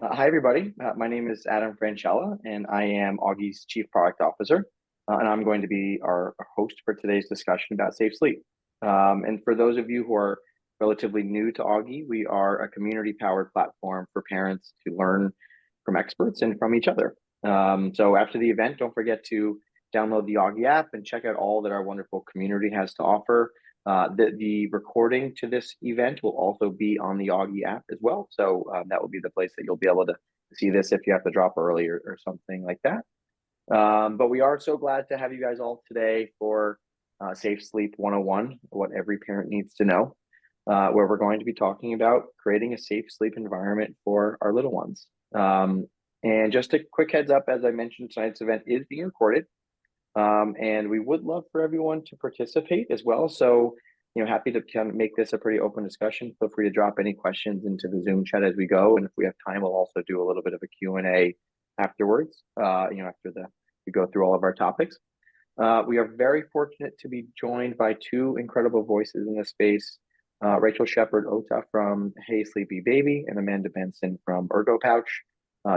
Hi, everybody. My name is Adam Franchella, and I am Auggie's Chief Product Officer. And I'm going to be our host for today's discussion about safe sleep. And for those of you who are relatively new to Auggie, we are a community-powered platform for parents to learn from experts and from each other. So after the event, don't forget to download the Auggie app and check out all that our wonderful community has to offer. The recording to this event will also be on the Auggie app as well. So that will be the place that you'll be able to see this if you have to drop early or something like that. But we are so glad to have you guys all today for Safe Sleep 101, what every parent needs to know, where we're going to be talking about creating a safe sleep environment for our little ones. And just a quick heads up, as I mentioned, tonight's event is being recorded. And we would love for everyone to participate as well. So, happy to kind of make this a pretty open discussion. Feel free to drop any questions into the Zoom chat as we go. And if we have time, we'll also do a little bit of a Q&A afterwards, after we go through all of our topics. We are very fortunate to be joined by two incredible voices in this space, Rachael Shepard-Ohta from Hey Sleepy Baby and Amanda Benson from ergoPouch.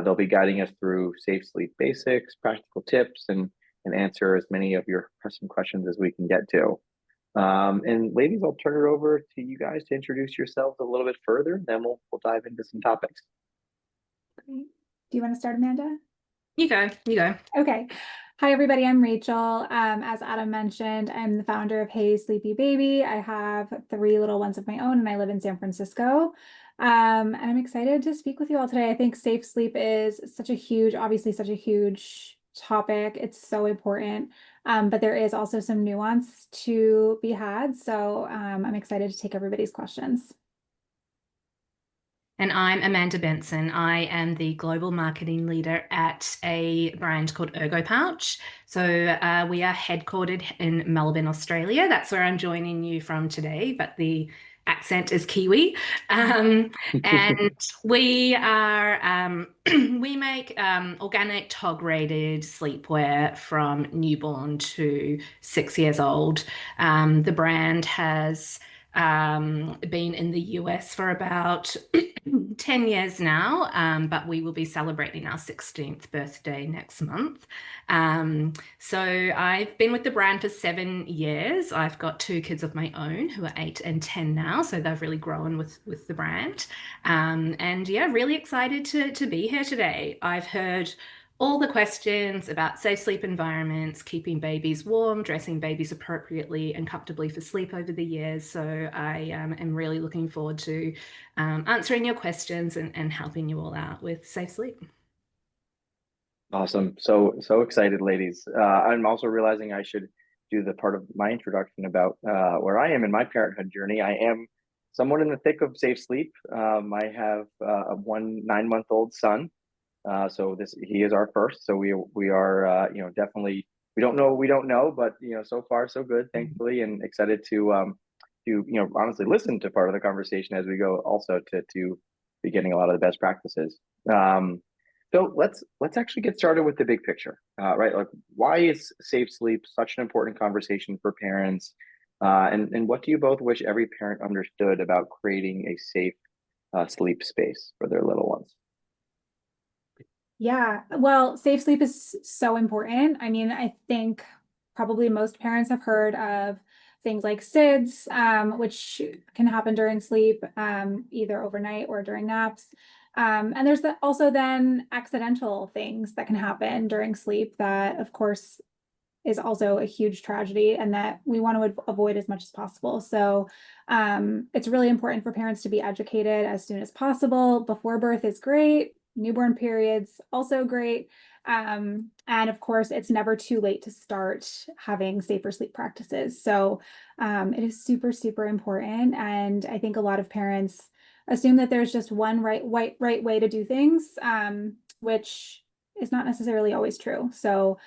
They'll be guiding us through safe sleep basics, practical tips, and answer as many of your pressing questions as we can get to. And ladies, I'll turn it over to you guys to introduce yourselves a little bit further, then we'll dive into some topics. Great. Do you want to start, Amanda? You go. Okay. Hi, everybody. I'm Rachael. As Adam mentioned, I'm the founder of Hey Sleepy Baby. I have 3 little ones of my own, and I live in San Francisco. And I'm excited to speak with you all today. I think safe sleep is obviously such a huge topic. It's so important, but there is also some nuance to be had. So I'm excited to take everybody's questions. And I'm Amanda Benson. I am the global marketing leader at a brand called ergoPouch. So we are headquartered in Melbourne, Australia. That's where I'm joining you from today, but the accent is Kiwi. And we are we make organic TOG-rated sleepwear from newborn to 6 years old. The brand has been in the US for about 10 years now, but we will be celebrating our 16th birthday next month. So I've been with the brand for 7 years. I've got 2 kids of my own who are 8 and 10 now, so they've really grown with the brand. And yeah, really excited to be here today. I've heard all the questions about safe sleep environments, keeping babies warm, dressing babies appropriately and comfortably for sleep over the years. So I am really looking forward to answering your questions and helping you all out with safe sleep. Awesome. So excited, ladies. I'm also realizing I should do the part of my introduction about where I am in my parenthood journey. I am somewhat in the thick of safe sleep. I have a 9-month-old son. So he is our first. So we are definitely we don't know, but so far so good, thankfully, and excited to honestly listen to part of the conversation as we go, also to be getting a lot of the best practices. So let's actually get started with the big picture, right? Like, why is safe sleep such an important conversation for parents? And what do you both wish every parent understood about creating a safe sleep space for their little ones? Yeah, well, safe sleep is so important. I mean, I think probably most parents have heard of things like SIDS, which can happen during sleep, either overnight or during naps. And there's also then accidental things that can happen during sleep that, of course, is also a huge tragedy and that we want to avoid as much as possible. So it's really important for parents to be educated as soon as possible. Before birth is great. Newborn periods also great. And of course, it's never too late to start having safer sleep practices. So it is super, super important. And I think a lot of parents assume that there's just one right way to do things, which is not necessarily always true. So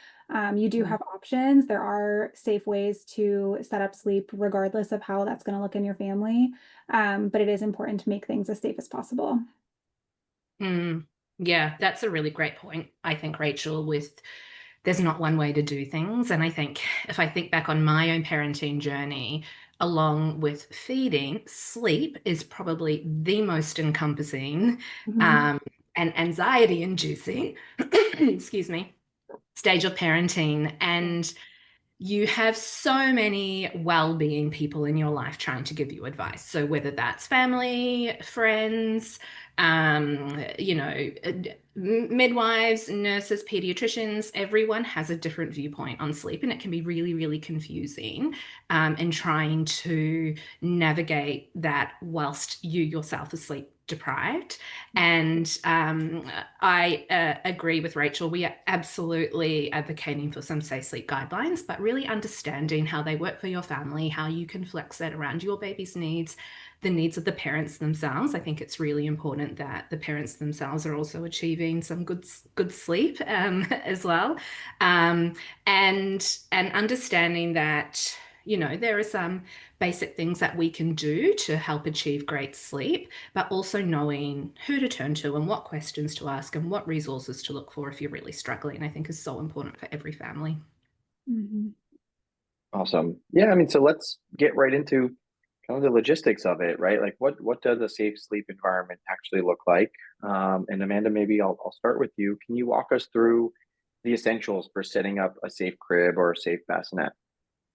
you do have options. There are safe ways to set up sleep regardless of how that's going to look in your family. But it is important to make things as safe as possible. Yeah, that's a really great point, I think, Rachael, there's not one way to do things. And I think if I think back on my own parenting journey, along with feeding, sleep is probably the most encompassing and anxiety inducing, excuse me, stage of parenting. And you have so many well-being people in your life trying to give you advice. So whether that's family, friends, midwives, nurses, pediatricians, everyone has a different viewpoint on sleep, and it can be really, really confusing in trying to navigate that whilst you yourself are sleep deprived. And I agree with Rachel. We are absolutely advocating for some safe sleep guidelines, but really understanding how they work for your family, how you can flex that around your baby's needs, the needs of the parents themselves. I think it's really important that the parents themselves are also achieving some good sleep as well, and understanding that there are some basic things that we can do to help achieve great sleep, but also knowing who to turn to and what questions to ask and what resources to look for if you're really struggling, I think is so important for every family. Mm-hmm. Awesome. Yeah, I mean, so let's get right into kind of the logistics of it, right? Like what does a safe sleep environment actually look like? And Amanda, maybe I'll start with you. Can you walk us through the essentials for setting up a safe crib or a safe bassinet?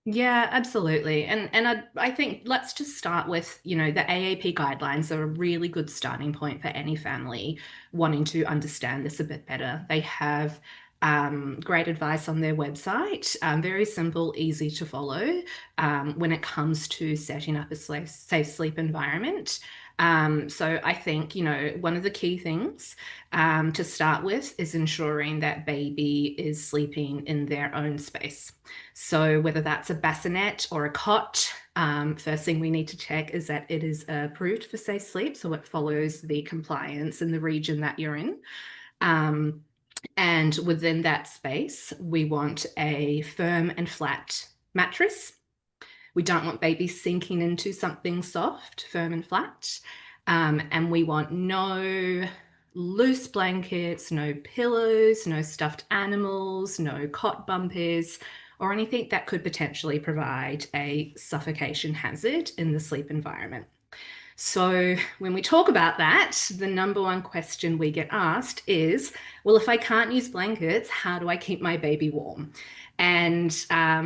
Yeah, absolutely. And I think let's just start with, the AAP guidelines are a really good starting point for any family wanting to understand this a bit better. They have great advice on their website, very simple, easy to follow when it comes to setting up a safe sleep environment. So I think, one of the key things to start with is ensuring that baby is sleeping in their own space. So whether that's a bassinet or a cot, first thing we need to check is that it is approved for safe sleep, so it follows the compliance in the region that you're in. And within that space, we want a firm and flat mattress. We don't want babies sinking into something soft, firm and flat. And we want no loose blankets, no pillows, no stuffed animals, no cot bumpers, or anything that could potentially provide a suffocation hazard in the sleep environment. So when we talk about that, the number one question we get asked is, well, if I can't use blankets, how do I keep my baby warm? And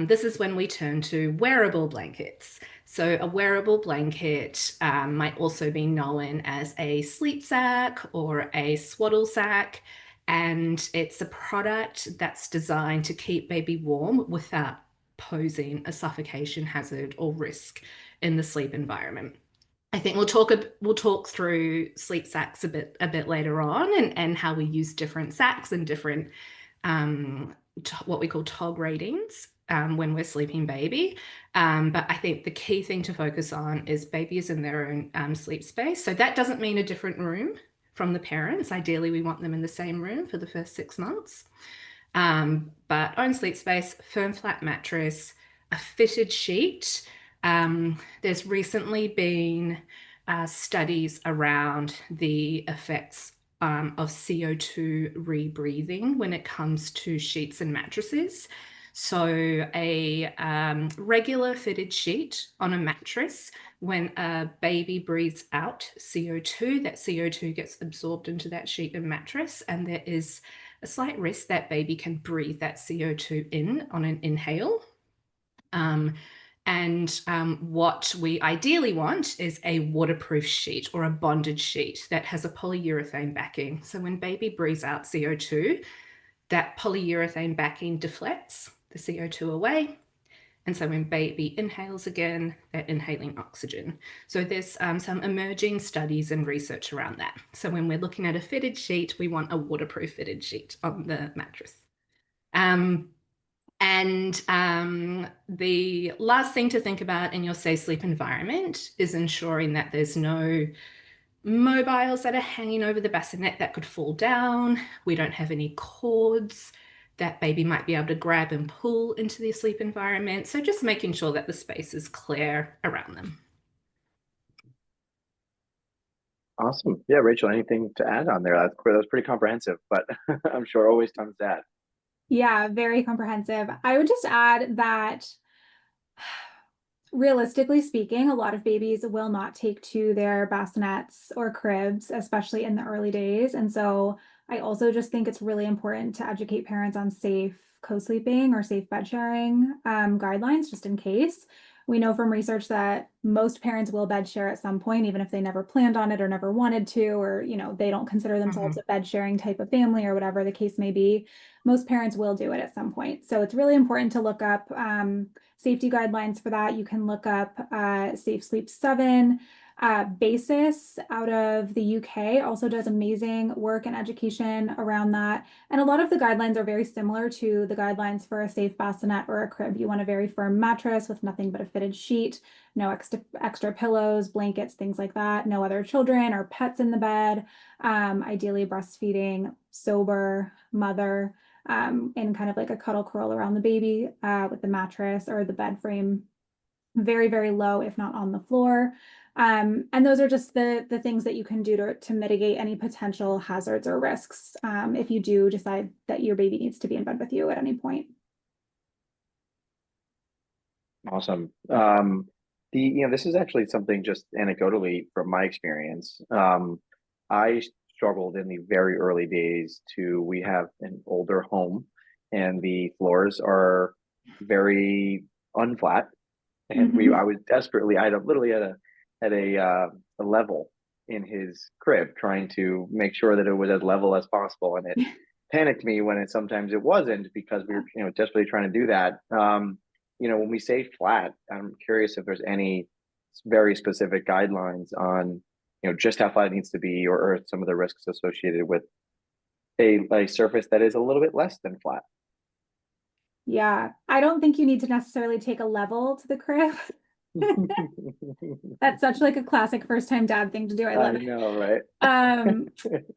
this is when we turn to wearable blankets. So a wearable blanket might also be known as a sleep sack or a swaddle sack. And it's a product that's designed to keep baby warm without posing a suffocation hazard or risk in the sleep environment. I think we'll talk through sleep sacks a bit later on, and how we use different sacks and different what we call TOG ratings when we're sleeping baby. But I think the key thing to focus on is baby is in their own sleep space. So that doesn't mean a different room from the parents. Ideally, we want them in the same room for the first 6 months. But own sleep space, firm flat mattress, a fitted sheet. There's recently been studies around the effects of CO2 rebreathing when it comes to sheets and mattresses. So a regular fitted sheet on a mattress, when a baby breathes out CO2, that CO2 gets absorbed into that sheet and mattress, and there is a slight risk that baby can breathe that CO2 in on an inhale. What we ideally want is a waterproof sheet or a bonded sheet that has a polyurethane backing. So when baby breathes out CO2, that polyurethane backing deflects the CO2 away. And so when baby inhales again, they're inhaling oxygen. So there's some emerging studies and research around that. So when we're looking at a fitted sheet, we want a waterproof fitted sheet on the mattress. The last thing to think about in your safe sleep environment is ensuring that there's no mobiles that are hanging over the bassinet that could fall down. We don't have any cords that baby might be able to grab and pull into the sleep environment. So just making sure that the space is clear around them. Awesome. Yeah, Rachel, anything to add on there? That was pretty comprehensive, but I'm sure always tons to add. Yeah, very comprehensive. I would just add that realistically speaking, a lot of babies will not take to their bassinets or cribs, especially in the early days. And so I also just think it's really important to educate parents on safe co-sleeping or safe bed sharing guidelines, just in case. We know from research that most parents will bed share at some point, even if they never planned on it or never wanted to, or, you know, they don't consider themselves a bed sharing type of family or whatever the case may be. Most parents will do it at some point. So it's really important to look up safety guidelines for that. You can look up Safe Sleep 7. Basis out of the UK also does amazing work and education around that. And a lot of the guidelines are very similar to the guidelines for a safe bassinet or a crib. You want a very firm mattress with nothing but a fitted sheet, no extra pillows, blankets, things like that, no other children or pets in the bed, ideally breastfeeding, sober mother, in kind of like a cuddle curl around the baby with the mattress or the bed frame very, very low, if not on the floor. And those are just the things that you can do to mitigate any potential hazards or risks if you do decide that your baby needs to be in bed with you at any point. Awesome. This is actually something just anecdotally from my experience. I struggled in the very early days we have an older home and the floors are very unflat. And I was desperately, I literally had a level in his crib trying to make sure that it was as level as possible. And it panicked me when sometimes it wasn't, because we were, desperately trying to do that. When we say flat, I'm curious if there's any very specific guidelines on, just how flat it needs to be, or some of the risks associated with a surface that is a little bit less than flat. Yeah, I don't think you need to necessarily take a level to the crib. That's such like a classic first time dad thing to do. I love it. I know, right?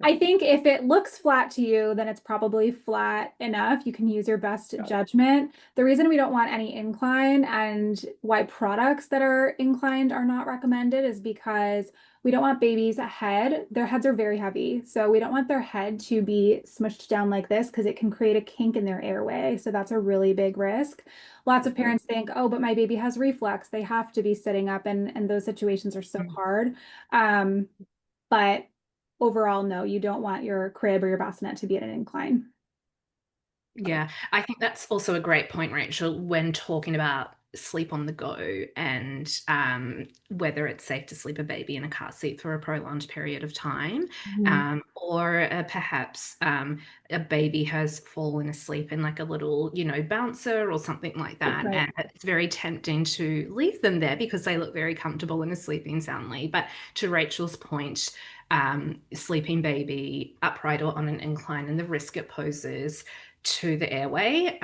I think if it looks flat to you, then it's probably flat enough. You can use your best judgment. The reason we don't want any incline and why products that are inclined are not recommended is because we don't want babies' their heads are very heavy. So we don't want their head to be smushed down like this because it can create a kink in their airway. So that's a really big risk. Lots of parents think, oh, but my baby has reflux. They have to be sitting up, and those situations are so hard. But overall, no, you don't want your crib or your bassinet to be at an incline. Yeah, I think that's also a great point, Rachel, when talking about sleep on the go and whether it's safe to sleep a baby in a car seat for a prolonged period of time, or perhaps a baby has fallen asleep in like a little, bouncer or something like that. Right. And it's very tempting to leave them there because they look very comfortable and are sleeping soundly. But to Rachel's point, sleeping baby upright or on an incline and the risk it poses to the airway,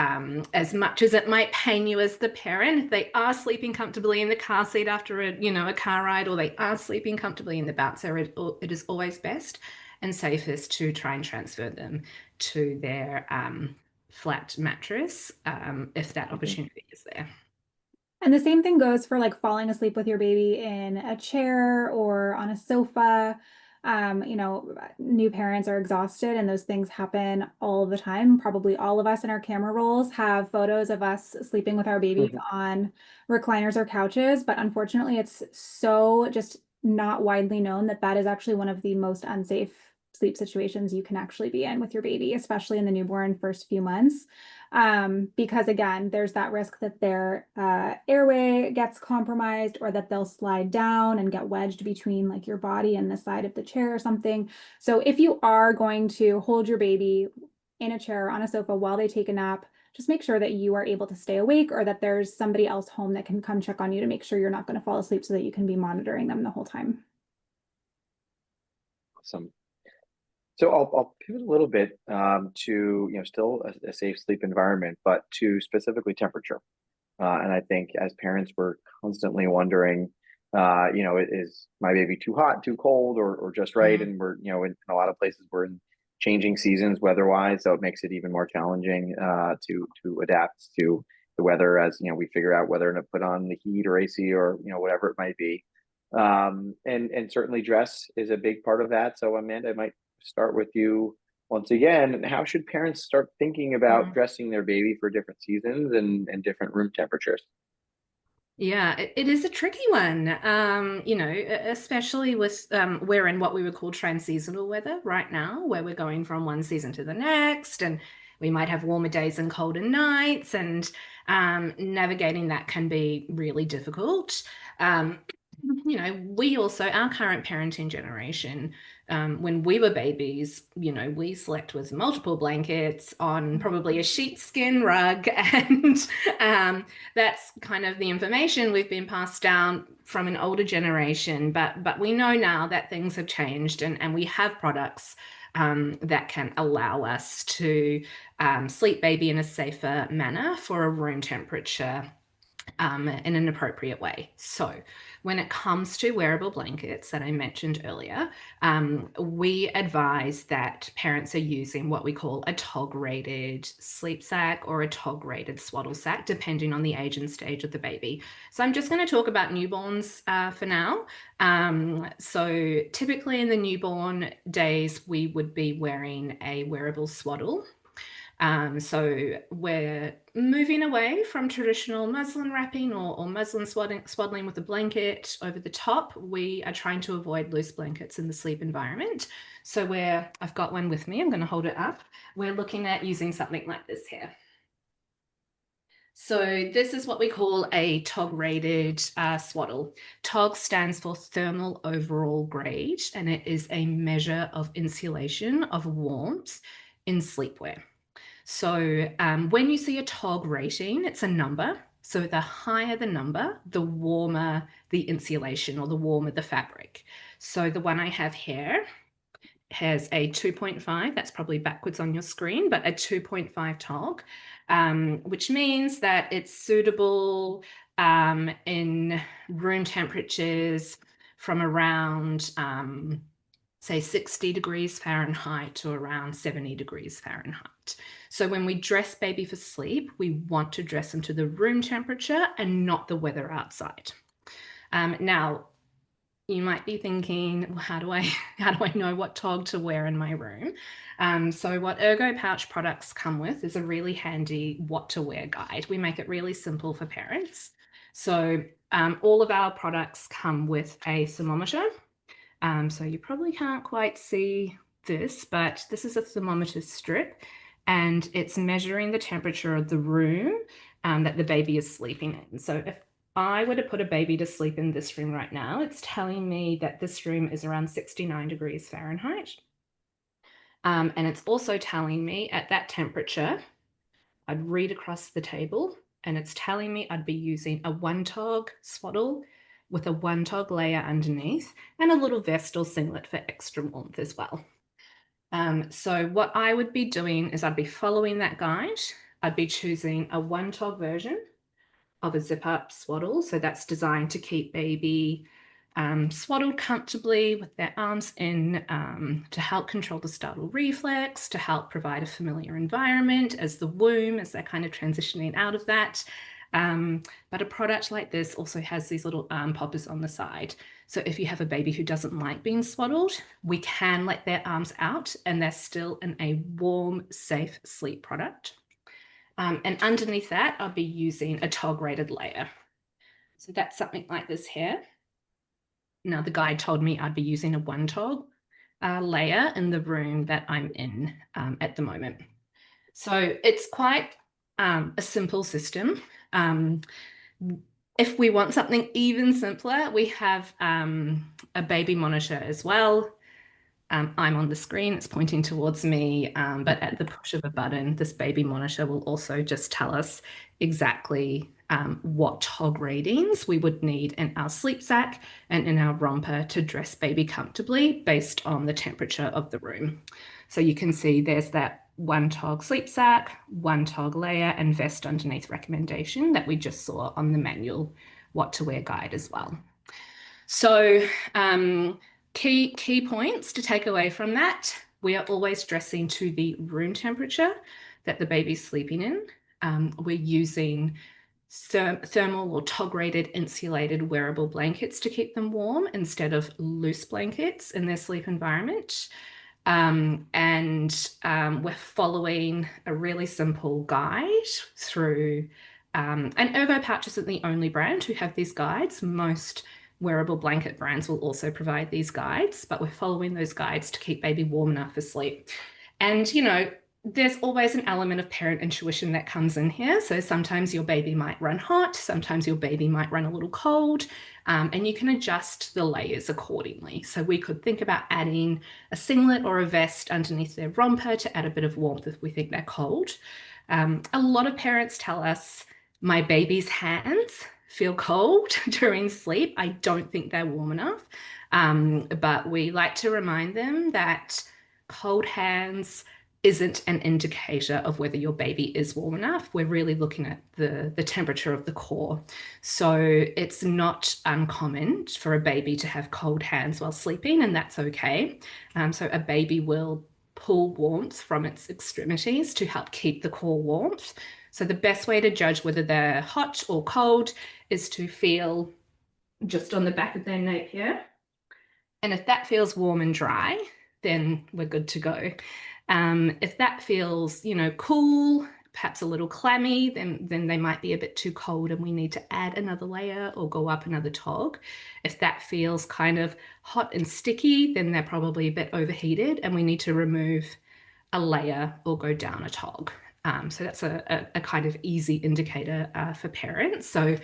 as much as it might pain you as the parent, if they are sleeping comfortably in the car seat after a car ride, or they are sleeping comfortably in the bouncer, it is always best and safest to try and transfer them to their flat mattress if that opportunity is there. And the same thing goes for like falling asleep with your baby in a chair or on a sofa. New parents are exhausted and those things happen all the time. Probably all of us in our camera rolls have photos of us sleeping with our babies on recliners or couches, but unfortunately it's so just not widely known that that is actually one of the most unsafe sleep situations you can actually be in with your baby, especially in the newborn first few months. Because again, there's that risk that their airway gets compromised, or that they'll slide down and get wedged between like your body and the side of the chair or something. So if you are going to hold your baby in a chair or on a sofa while they take a nap, just make sure that you are able to stay awake, or that there's somebody else home that can come check on you to make sure you're not going to fall asleep, so that you can be monitoring them the whole time. Awesome. So I'll pivot a little bit to still a safe sleep environment, but to specifically temperature. And I think as parents, we're constantly wondering, is my baby too hot, too cold, or just right? And we're in a lot of places we're in changing seasons weather-wise, so it makes it even more challenging to adapt to the weather as we figure out whether to put on the heat or AC or whatever it might be. And certainly dress is a big part of that. So Amanda, I might start with you once again. How should parents start thinking about dressing their baby for different seasons and different room temperatures? Yeah, it is a tricky one, you know, especially with we're in what we would call transseasonal weather right now, where we're going from one season to the next, and we might have warmer days and colder nights, and navigating that can be really difficult. Um, you know, we also, our current parenting generation, when we were babies, you know, we slept with multiple blankets on probably a sheepskin rug, and that's kind of the information we've been passed down from an older generation. But we know now that things have changed, and we have products that can allow us to sleep baby in a safer manner for a room temperature in an appropriate way. So when it comes to wearable blankets that I mentioned earlier, we advise that parents are using what we call a tog-rated sleep sack or a tog-rated swaddle sack, depending on the age and stage of the baby. So I'm just going to talk about newborns for now. So typically in the newborn days, we would be wearing a wearable swaddle. So we're moving away from traditional muslin wrapping or muslin swaddling with a blanket over the top. We are trying to avoid loose blankets in the sleep environment. So I've got one with me, I'm going to hold it up. We're looking at using something like this here. So this is what we call a TOG-rated swaddle. TOG stands for thermal overall grade, and it is a measure of insulation of warmth in sleepwear. So when you see a TOG rating, it's a number. So the higher the number, the warmer the insulation or the warmer the fabric. So the one I have here has a 2.5, that's probably backwards on your screen, but a 2.5 TOG, which means that it's suitable in room temperatures from around say 60 degrees Fahrenheit to around 70 degrees Fahrenheit. So when we dress baby for sleep, we want to dress them to the room temperature and not the weather outside. Now, you might be thinking, well, how do I know what TOG to wear in my room? So what ergoPouch products come with is a really handy what to wear guide. We make it really simple for parents. So all of our products come with a thermometer. So you probably can't quite see this, but this is a thermometer strip, and it's measuring the temperature of the room that the baby is sleeping in. So if I were to put a baby to sleep in this room right now, it's telling me that this room is around 69 degrees Fahrenheit. And it's also telling me at that temperature, I'd read across the table, and it's telling me I'd be using a 1-TOG swaddle with a 1-TOG layer underneath and a little vest or singlet for extra warmth as well. So what I would be doing is I'd be following that guide. I'd be choosing a 1-TOG version of a zip-up swaddle. So that's designed to keep baby swaddled comfortably with their arms in, to help control the startle reflex, to help provide a familiar environment as the womb, as they're kind of transitioning out of that. But a product like this also has these little arm poppers on the side. So if you have a baby who doesn't like being swaddled, we can let their arms out and they're still in a warm, safe sleep product. And underneath that, I'll be using a TOG-rated layer. So that's something like this here. Now, the guide told me I'd be using a 1-TOG layer in the room that I'm in at the moment. So it's quite a simple system. If we want something even simpler, we have a baby monitor as well. I'm on the screen, it's pointing towards me, but at the push of a button, this baby monitor will also just tell us exactly what TOG ratings we would need in our sleep sack and in our romper to dress baby comfortably based on the temperature of the room. So you can see there's that 1-TOG sleep sack, 1-TOG layer and vest underneath recommendation that we just saw on the manual what to wear guide as well. So key points to take away from that: we are always dressing to the room temperature that the baby's sleeping in. We're using thermal or TOG-rated insulated wearable blankets to keep them warm instead of loose blankets in their sleep environment. And we're following a really simple guide through And ergoPouch isn't the only brand who have these guides. Most wearable blanket brands will also provide these guides, but we're following those guides to keep baby warm enough for sleep. And, you know, there's always an element of parent intuition that comes in here. So sometimes your baby might run hot, sometimes your baby might run a little cold, and you can adjust the layers accordingly. So we could think about adding a singlet or a vest underneath their romper to add a bit of warmth if we think they're cold. A lot of parents tell us, my baby's hands feel cold during sleep. I don't think they're warm enough. But we like to remind them that cold hands isn't an indicator of whether your baby is warm enough. We're really looking at the temperature of the core. So it's not uncommon for a baby to have cold hands while sleeping, and that's okay. So a baby will pull warmth from its extremities to help keep the core warmth. So the best way to judge whether they're hot or cold is to feel just on the back of their nape here. And if that feels warm and dry, then we're good to go. If that feels, you know, cool, perhaps a little clammy, then they might be a bit too cold and we need to add another layer or go up another tog. If that feels kind of hot and sticky, then they're probably a bit overheated and we need to remove a layer or go down a tog. So that's a kind of easy indicator for parents. So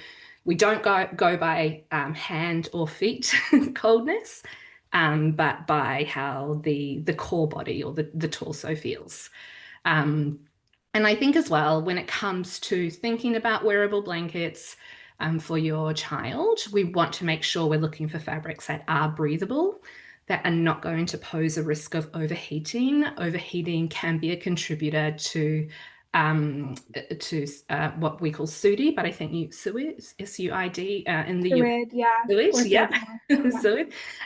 we don't go by hand or feet coldness, but by how the core body or the torso feels. And I think as well, when it comes to thinking about wearable blankets for your child, we want to make sure we're looking for fabrics that are breathable, that are not going to pose a risk of overheating. Overheating can be a contributor to what we call SUID, but I think SUID, S-U-I-D in the Fluid, yeah. SUID, yeah. Yeah.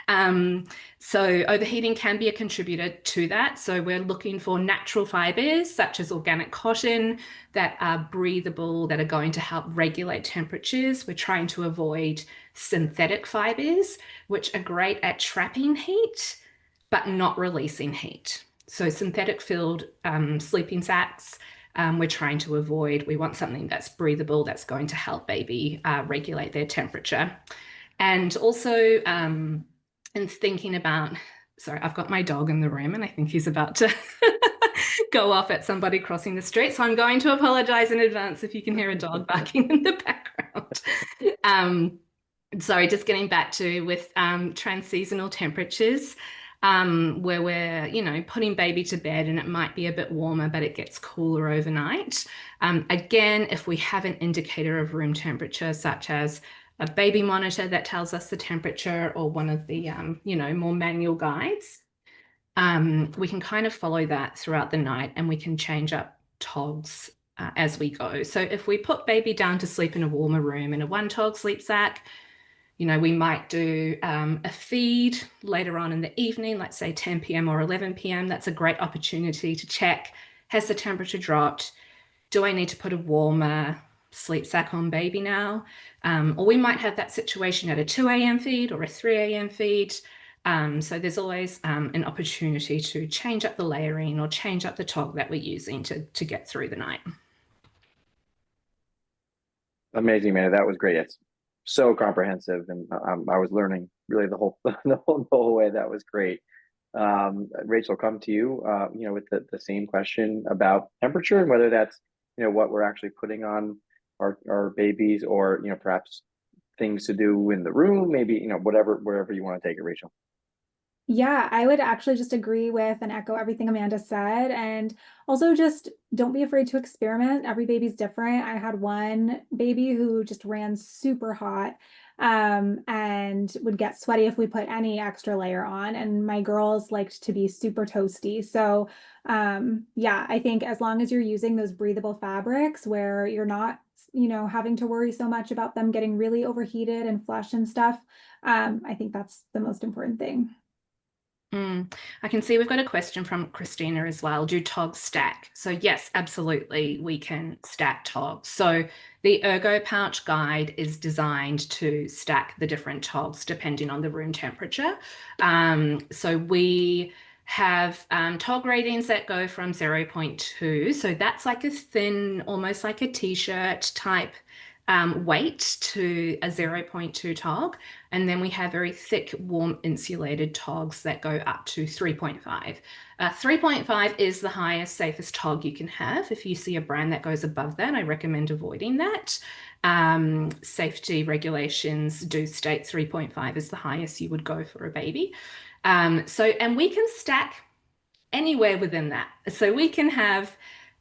SUID. So overheating can be a contributor to that. So we're looking for natural fibers such as organic cotton that are breathable, that are going to help regulate temperatures. We're trying to avoid synthetic fibers, which are great at trapping heat, but not releasing heat. So synthetic filled sleeping sacks, we're trying to avoid. We want something that's breathable, that's going to help baby regulate their temperature. And also in thinking about, sorry, I've got my dog in the room and I think he's about to go off at somebody crossing the street. So I'm going to apologize in advance if you can hear a dog barking in the background. Sorry, just getting back to with transseasonal temperatures, where we're, you know, putting baby to bed and it might be a bit warmer, but it gets cooler overnight. Again, if we have an indicator of room temperature, such as a baby monitor that tells us the temperature or one of the, you know, more manual guides, we can kind of follow that throughout the night and we can change up togs as we go. So if we put baby down to sleep in a warmer room in a 1-tog sleep sack, you know, we might do a feed later on in the evening, let's say 10 p.m. or 11 p.m. That's a great opportunity to check, has the temperature dropped? Do I need to put a warmer sleep sack on baby now? Or we might have that situation at a 2 a.m. feed or a 3 a.m. feed. So there's always an opportunity to change up the layering or change up the tog that we're using to get through the night. Amazing, man. That was great. It's so comprehensive, and I was learning really the whole the whole way. That was great. Rachel, come to you. You know, with the same question about temperature and whether that's, you know, what we're actually putting on our babies, or, you know, perhaps things to do in the room, maybe, you know, wherever you want to take it, Rachel. Yeah, I would actually just agree with and echo everything Amanda said. And also just don't be afraid to experiment. Every baby's different. I had one baby who just ran super hot and would get sweaty if we put any extra layer on. And my girls liked to be super toasty. So yeah, I think as long as you're using those breathable fabrics where you're not, you know, having to worry so much about them getting really overheated and flush and stuff, I think that's the most important thing. I can see we've got a question from Christina as well. Do togs stack? So yes, absolutely, we can stack togs. So the ergoPouch guide is designed to stack the different togs depending on the room temperature. So we have tog ratings that go from 0.2. So that's like a thin, almost like a t-shirt type weight to a 0.2 tog. And then we have very thick, warm, insulated togs that go up to 3.5. 3.5 is the highest, safest tog you can have. If you see a brand that goes above that, I recommend avoiding that. Safety regulations do state 3.5 is the highest you would go for a baby. And we can stack anywhere within that. So we can have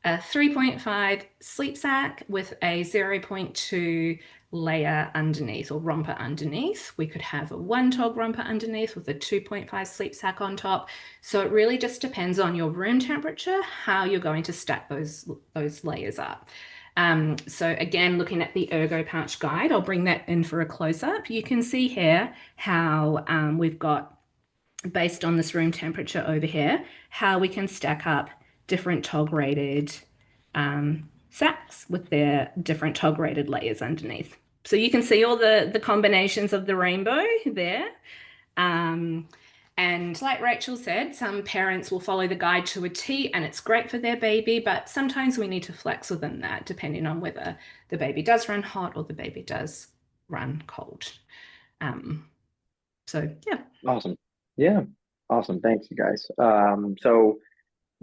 a 3.5 sleep sack with a 0.2 layer underneath or romper underneath. We could have a 1 tog romper underneath with a 2.5 sleep sack on top. So it really just depends on your room temperature, how you're going to stack those layers up. So again, looking at the ergoPouch guide, I'll bring that in for a close-up. You can see here how we've got, based on this room temperature over here, how we can stack up different tog rated sacks with their different tog rated layers underneath. So you can see all the combinations of the rainbow there. And like Rachel said, some parents will follow the guide to a T and it's great for their baby, but sometimes we need to flex within that depending on whether the baby does run hot or the baby does run cold. So yeah. Awesome. Yeah. Awesome. Thanks, you guys. So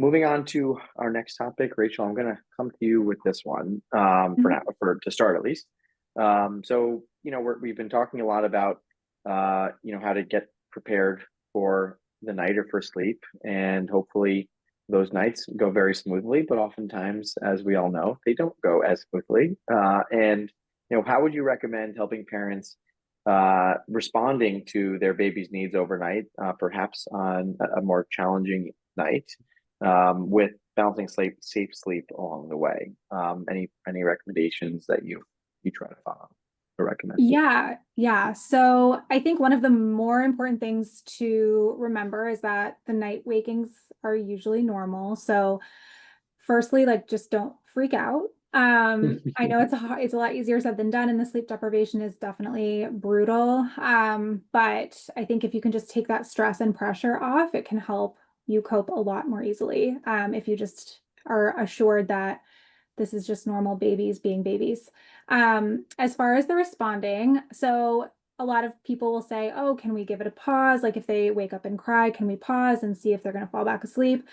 moving on to our next topic, Rachel, I'm going to come to you with this one for now, to start at least. So, we've been talking a lot about, how to get prepared for the night or for sleep, and hopefully those nights go very smoothly, but oftentimes, as we all know, they don't go as smoothly. And how would you recommend helping parents responding to their baby's needs overnight, perhaps on a more challenging night, with balancing safe sleep along the way? Any recommendations that you try to follow or recommend? Yeah. So I think one of the more important things to remember is that the night wakings are usually normal. So firstly, like, just don't freak out. I know it's a lot easier said than done, and the sleep deprivation is definitely brutal. But I think if you can just take that stress and pressure off, it can help you cope a lot more easily. If you just are assured that this is just normal babies being babies. As far as the responding, so a lot of people will say, oh, can we give it a pause? Like if they wake up and cry, can we pause and see if they're going to fall back asleep?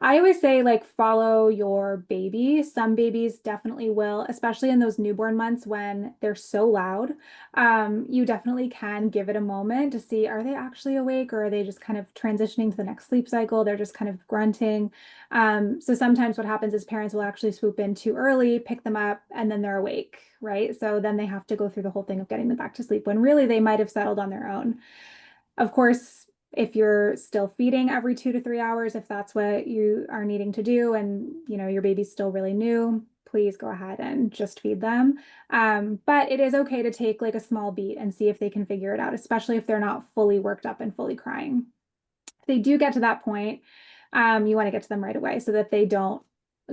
I always say, like, follow your baby. Some babies definitely will, especially in those newborn months when they're so loud. You definitely can give it a moment to see, are they actually awake, or are they just kind of transitioning to the next sleep cycle? They're just kind of grunting. So sometimes what happens is parents will actually swoop in too early, pick them up, and then they're awake, right? So then they have to go through the whole thing of getting them back to sleep when really they might have settled on their own. Of course, if you're still feeding every 2 to 3 hours, if that's what you are needing to do, and your baby's still really new, please go ahead and just feed them. But it is okay to take like a small beat and see if they can figure it out, especially if they're not fully worked up and fully crying. If they do get to that point, you want to get to them right away so that they don't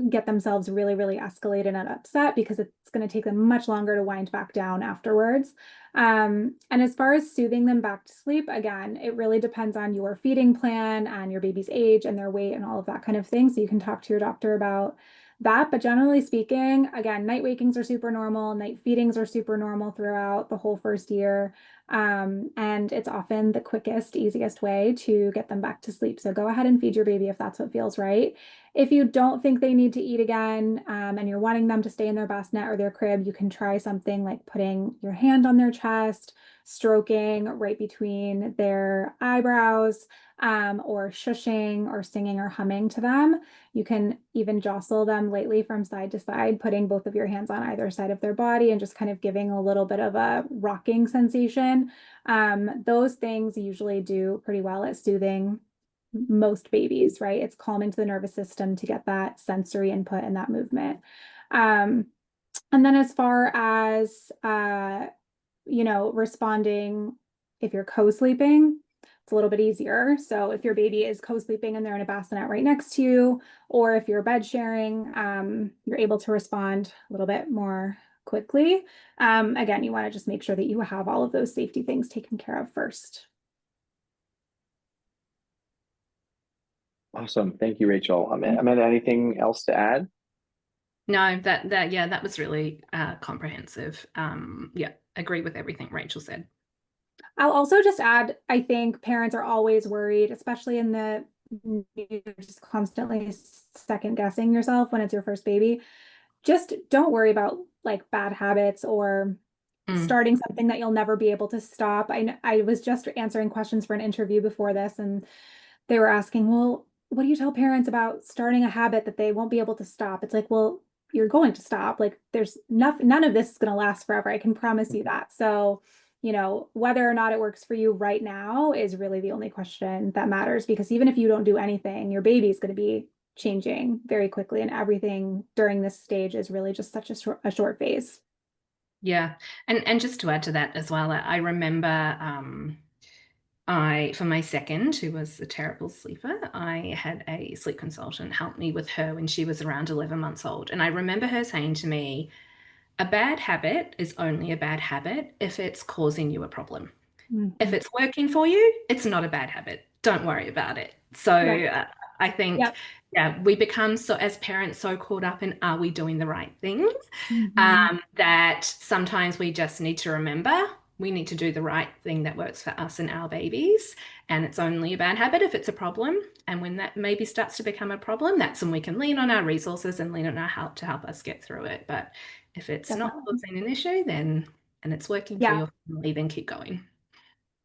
get themselves really, really escalated and upset, because it's going to take them much longer to wind back down afterwards. And as far as soothing them back to sleep, again, it really depends on your feeding plan and your baby's age and their weight and all of that kind of thing. So you can talk to your doctor about that. But generally speaking, again, night wakings are super normal. Night feedings are super normal throughout the whole first year. And it's often the quickest, easiest way to get them back to sleep. So go ahead and feed your baby if that's what feels right. If you don't think they need to eat again, and you're wanting them to stay in their bassinet or their crib, you can try something like putting your hand on their chest, stroking right between their eyebrows, or shushing or singing or humming to them. You can even jostle them lightly from side to side, putting both of your hands on either side of their body and just kind of giving a little bit of a rocking sensation. Those things usually do pretty well at soothing most babies, right? It's calming to the nervous system to get that sensory input and that movement. And then as far as, responding, if you're co-sleeping, it's a little bit easier. So if your baby is co-sleeping and they're in a bassinet right next to you, or if you're bed sharing, you're able to respond a little bit more quickly. Again, you want to just make sure that you have all of those safety things taken care of first. Awesome. Thank you, Rachel. Amanda, anything else to add? No, that was really comprehensive. Yeah, agree with everything Rachel said. I'll also just add, I think parents are always worried, especially in the you're just constantly second guessing yourself when it's your first baby. Just don't worry about like bad habits or starting something that you'll never be able to stop. I was just answering questions for an interview before this, and they were asking, well, what do you tell parents about starting a habit that they won't be able to stop? It's like, well, you're going to stop. Like there's none of this is going to last forever. I can promise you that. So, whether or not it works for you right now is really the only question that matters, because even if you don't do anything, your baby is going to be changing very quickly, and everything during this stage is really just such a short phase. Yeah, and just to add to that as well, I remember for my second, who was a terrible sleeper, I had a sleep consultant help me with her when she was around 11 months old. And I remember her saying to me, a bad habit is only a bad habit if it's causing you a problem. If it's working for you, it's not a bad habit. Don't worry about it. So Right. I think, Yep. yeah, we become as parents so caught up in are we doing the right thing, Mhm. that sometimes we just need to remember we need to do the right thing that works for us and our babies. And it's only a bad habit if it's a problem. And when that maybe starts to become a problem, that's when we can lean on our resources and lean on our help to help us get through it. But if it's not Definitely. causing an issue, then and it's working for Yeah. your family, then keep going.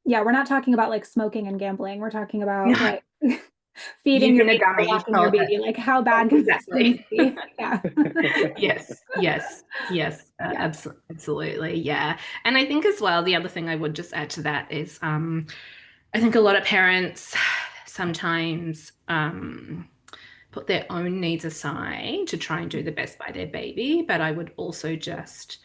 Yeah, we're not talking about like smoking and gambling. We're talking about like feeding your Using a baby or gummy rocking your for baby. Like how bad can these things exactly. be? Yeah. Yes, Yeah. absolutely, yeah. And I think as well, the other thing I would just add to that is, I think a lot of parents sometimes put their own needs aside to try and do the best by their baby, but I would also just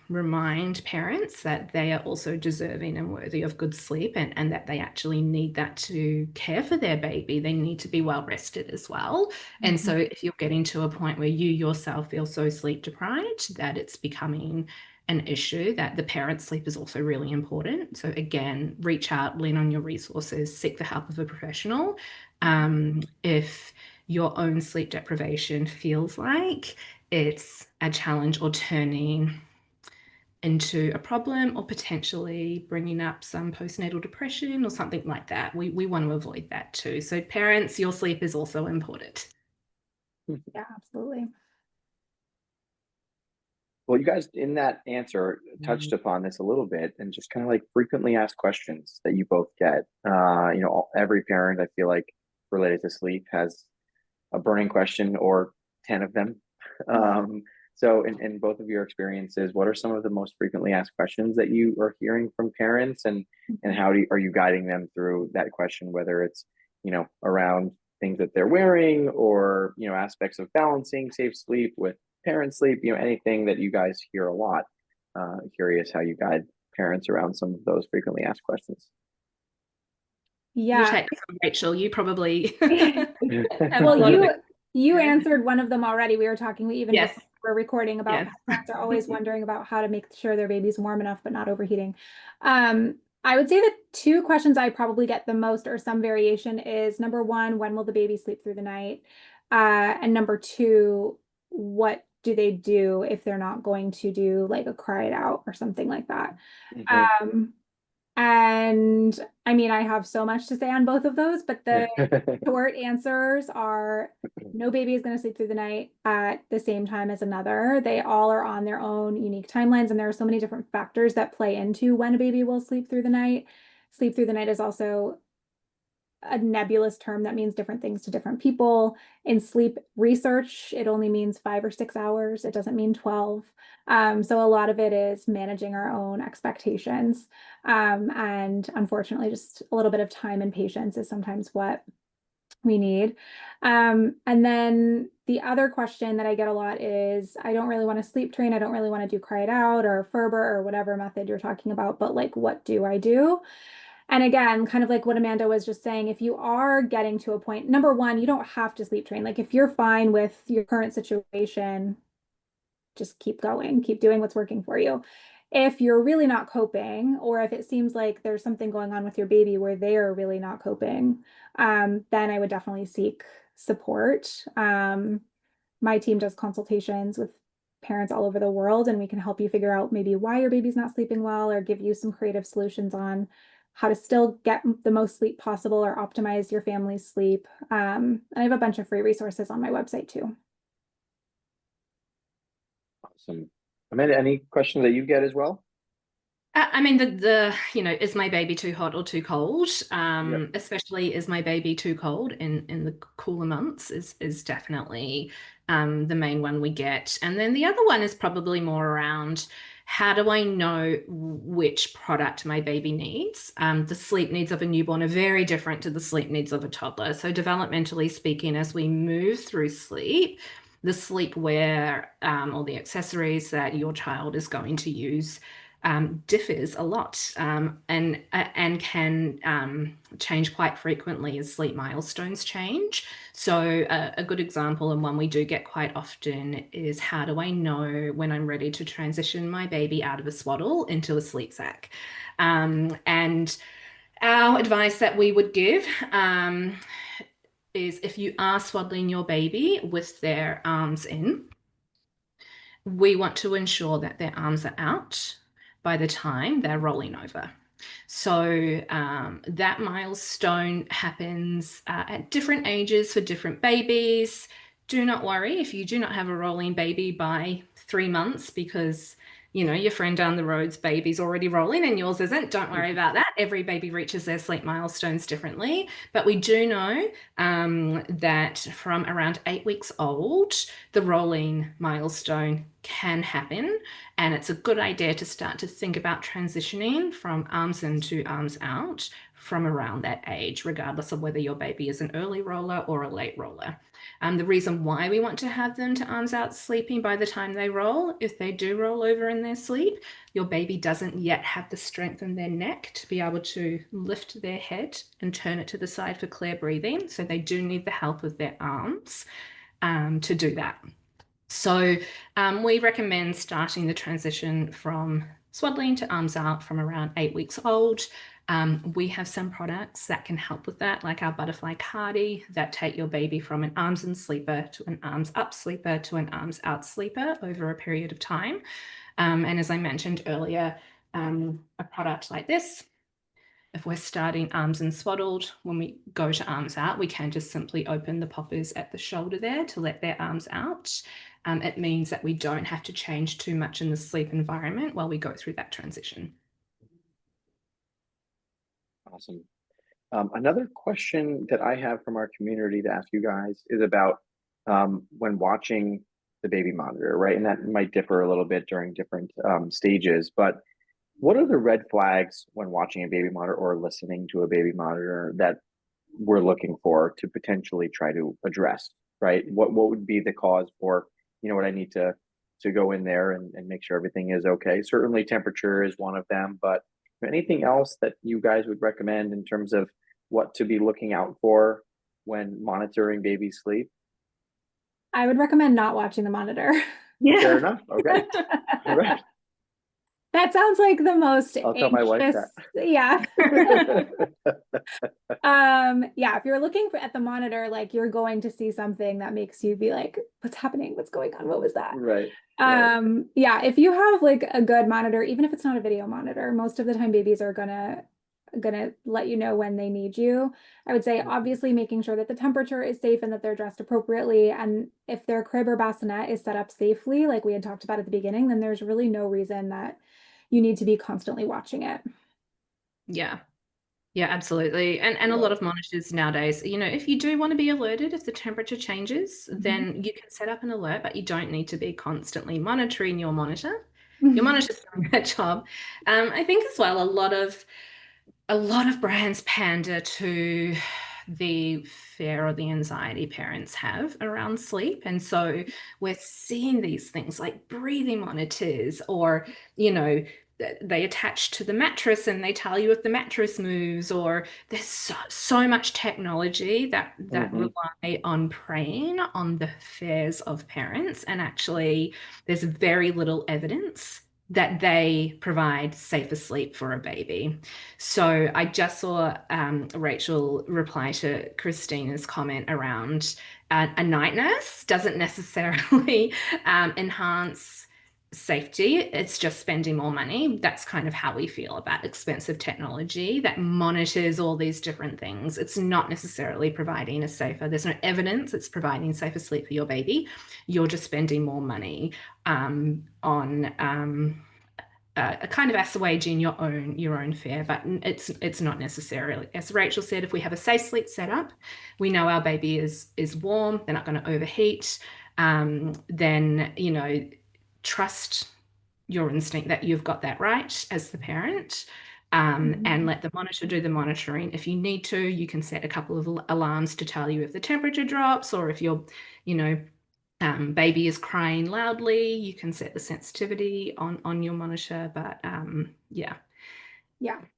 remind parents that they are also deserving and worthy of good sleep, and that they actually need that to care for their baby. They need to be well rested as well. And so if you're getting to a point where you yourself feel so sleep deprived that it's becoming an issue, that the parent's sleep is also really important. So again, reach out, lean on your resources, seek the help of a professional. If your own sleep deprivation feels like it's a challenge or turning into a problem or potentially bringing up some postnatal depression or something like that. We want to avoid that too. So parents, your sleep is also important. Yeah, absolutely. Well, you guys in that answer touched upon this a little bit, and just kind of like frequently asked questions that you both get. Every parent, I feel like, related to sleep has a burning question or 10 of them. Yeah. So in both of your experiences, what are some of the most frequently asked questions that you are hearing from parents, and how are you guiding them through that question, whether it's, around things that they're wearing, or, aspects of balancing safe sleep with parent sleep, anything that you guys hear a lot. Curious how you guide parents around some of those frequently asked questions. You Yeah. take this one, Rachel. You probably have a Well, lot of you experience. answered one of them already. We were talking even Yes, before we're recording about yes. how parents are always wondering about how to make sure their baby's warm enough but not overheating. I would say the two questions I probably get the most, or some variation, is number one, when will the baby sleep through the night? And number two, what do they do if they're not going to do like a cry it out or something like that? Mhm. Um, and I mean, I have so much to say on both of those, but the short answers are no baby is going to sleep through the night at the same time as another. They all are on their own unique timelines, and there are so many different factors that play into when a baby will sleep through the night. Sleep through the night is also a nebulous term that means different things to different people. In sleep research, it only means 5 or 6 hours. It doesn't mean 12. So a lot of it is managing our own expectations. And unfortunately, just a little bit of time and patience is sometimes what we need. And then the other question that I get a lot is, I don't really want to sleep train. I don't really want to do cry it out or Ferber or whatever method you're talking about, but like, what do I do? And again, kind of like what Amanda was just saying, if you are getting to a point, number one, you don't have to sleep train. Like if you're fine with your current situation, just keep going, keep doing what's working for you. If you're really not coping, or if it seems like there's something going on with your baby where they are really not coping, then I would definitely seek support. My team does consultations with parents all over the world, and we can help you figure out maybe why your baby's not sleeping well, or give you some creative solutions how to still get the most sleep possible or optimize your family's sleep. And I have a bunch of free resources on my website too. Awesome. Amanda, any questions that you get as well? I mean, is my baby too hot or too cold? Especially is my baby too cold in the cooler months is definitely the main one we get. And then the other one is probably more around, how do I know which product my baby needs? The sleep needs of a newborn are very different to the sleep needs of a toddler. So developmentally speaking, as we move through sleep, the sleepwear or the accessories that your child is going to use differs a lot and can change quite frequently as sleep milestones change. So a good example, and one we do get quite often, is how do I know when I'm ready to transition my baby out of a swaddle into a sleep sack? And our advice that we would give is, if you are swaddling your baby with their arms in, we want to ensure that their arms are out by the time they're rolling over. So that milestone happens at different ages for different babies. Do not worry if you do not have a rolling baby by 3 months, because your friend down the road's baby's already rolling and yours isn't. Don't worry about that. Every baby reaches their sleep milestones differently. But we do know that from around 8 weeks old, the rolling milestone can happen. And it's a good idea to start to think about transitioning from arms in to arms out from around that age, regardless of whether your baby is an early roller or a late roller. The reason why we want to have them to arms out sleeping by the time they roll, if they do roll over in their sleep, your baby doesn't yet have the strength in their neck to be able to lift their head and turn it to the side for clear breathing. So they do need the help of their arms to do that. So we recommend starting the transition from swaddling to arms out from around 8 weeks old. We have some products that can help with that, like our butterfly cardi, that take your baby from an arms in sleeper to an arms up sleeper to an arms out sleeper over a period of time. And as I mentioned earlier, a product like this, if we're starting arms in swaddled, when we go to arms out, we can just simply open the poppers at the shoulder there to let their arms out. It means that we don't have to change too much in the sleep environment while we go through that transition. Awesome. Another question that I have from our community to ask you guys is about when watching the baby monitor, right? And that might differ a little bit during different stages, but what are the red flags when watching a baby monitor or listening to a baby monitor that we're looking for to potentially try to address, right? What would be the cause for, what I need to go in there and make sure everything is okay? Certainly temperature is one of them, but anything else that you guys would recommend in terms of what to be looking out for when monitoring baby sleep? I would recommend not watching the monitor. Yeah. Fair enough. Okay. All right. That sounds like the most I'll tell my wife that. Yeah. Yeah, if you're looking at the monitor, like, you're going to see something that makes you be like, what's happening? What's going on? What was that? Right. Yeah, if you have like a good monitor, even if it's not a video monitor, most of the time babies are gonna let you know when they need you. I would say obviously making sure that the temperature is safe and that they're dressed appropriately. And if their crib or bassinet is set up safely, like we had talked about at the beginning, then there's really no reason that you need to be constantly watching it. Yeah. Yeah, absolutely. And a lot of monitors nowadays, if you do want to be alerted if the temperature changes, then you can set up an alert, but you don't need to be constantly monitoring your monitor. Your monitor's doing that job. I think as well, a lot of brands pander to the fear or the anxiety parents have around sleep. And so we're seeing these things like breathing monitors, or, they attach to the mattress and they tell you if the mattress moves, or there's so much technology that rely on preying on the fears of parents. And actually, there's very little evidence that they provide safer sleep for a baby. So I just saw Rachel reply to Christina's comment around a night nurse doesn't necessarily enhance safety. It's just spending more money. That's kind of how we feel about expensive technology that monitors all these different things. It's not necessarily providing there's no evidence it's providing safer sleep for your baby. You're just spending more money on a kind of assuaging your own fear, but it's not necessarily. As Rachel said, if we have a safe sleep setup, we know our baby is warm, they're not going to overheat, then, you know, trust your instinct that you've got that right as the parent, and let the monitor do the monitoring. If you need to, you can set a couple of alarms to tell you if the temperature drops, or if you're, you know, baby is crying loudly, you can set the sensitivity on your monitor. But yeah,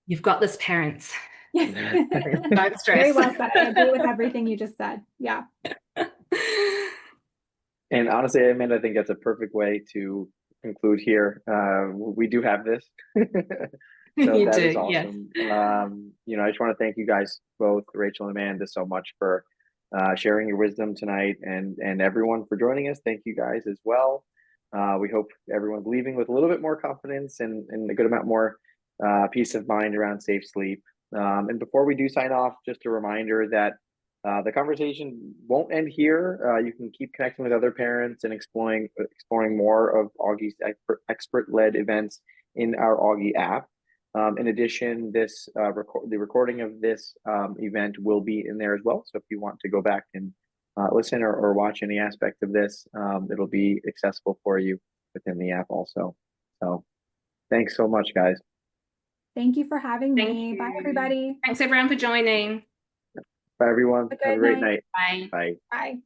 you've got this, parents. Don't stress. Very well said. I agree with everything you just said. Yeah. And honestly, Amanda, I think that's a perfect way to conclude here. We do have this. So You that do, is awesome. yes. You know, I just want to thank you guys, both Rachel and Amanda, so much for sharing your wisdom tonight, and everyone for joining us. Thank you guys as well. We hope everyone's leaving with a little bit more confidence and a good amount more peace of mind around safe sleep. And before we do sign off, just a reminder that the conversation won't end here. You can keep connecting with other parents and exploring more of Augie's expert-led events in our Auggie app. In addition, the recording of this event will be in there as well. So if you want to go back and listen or watch any aspect of this, it'll be accessible for you within the app also. So thanks so much, guys. Thank you for having Thank me. you. Bye, everybody. Thanks everyone for joining. Bye, everyone. Have a great night. Bye. Bye. Bye.